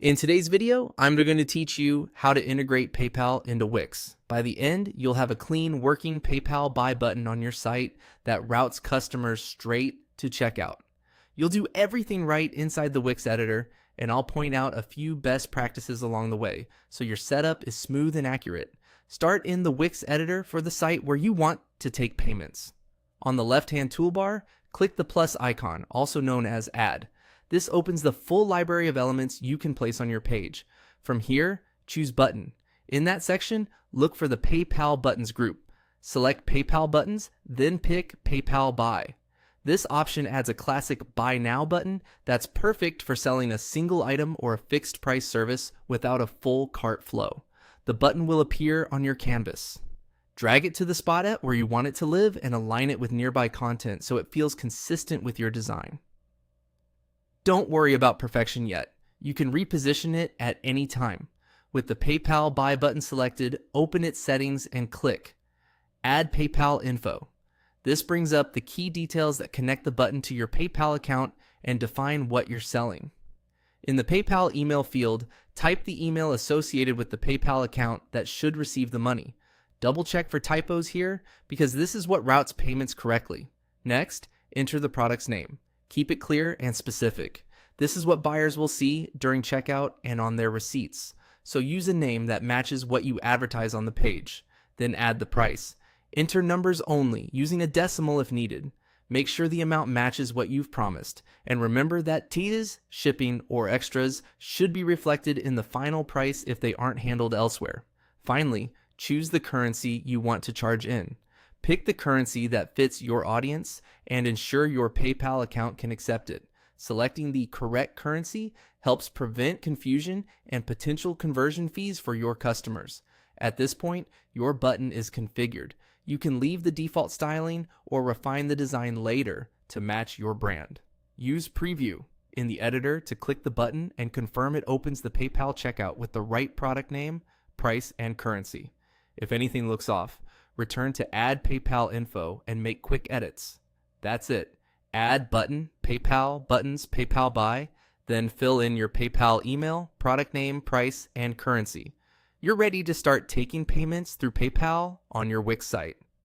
In today's video, I'm going to teach you how to integrate PayPal into Wix. By the end, you'll have a clean working PayPal buy button on your site that routes customers straight to checkout. You'll do everything right inside the Wix editor, and I'll point out a few best practices along the way so your setup is smooth and accurate. Start in the Wix editor for the site where you want to take payments. On the left-hand toolbar, click the plus icon, also known as Add. This opens the full library of elements you can place on your page. From here, choose Button. In that section, look for the PayPal Buttons group. Select PayPal Buttons, then pick PayPal Buy. This option adds a classic Buy Now button that's perfect for selling a single item or a fixed price service without a full cart flow. The button will appear on your canvas. Drag it to the spot where you want it to live and align it with nearby content so it feels consistent with your design. Don't worry about perfection yet. You can reposition it at any time. With the PayPal Buy button selected, open its settings and click Add PayPal Info. This brings up the key details that connect the button to your PayPal account and define what you're selling. In the PayPal email field, type the email associated with the PayPal account that should receive the money. Double check for typos here because this is what routes payments correctly. Next, enter the product's name. Keep it clear and specific. This is what buyers will see during checkout and on their receipts. So use a name that matches what you advertise on the page. Then add the price. Enter numbers only, using a decimal if needed. Make sure the amount matches what you've promised. And remember that TIAs, shipping, or extras should be reflected in the final price if they aren't handled elsewhere. Finally, choose the currency you want to charge in. Pick the currency that fits your audience and ensure your PayPal account can accept it. Selecting the correct currency helps prevent confusion and potential conversion fees for your customers. At this point, your button is configured. You can leave the default styling or refine the design later to match your brand. Use Preview in the editor to click the button and confirm it opens the PayPal checkout with the right product name, price, and currency. If anything looks off, return to Add PayPal Info and make quick edits. That's it. Add button, PayPal, buttons, PayPal Buy, then fill in your PayPal email, product name, price, and currency. You're ready to start taking payments through PayPal on your Wix site.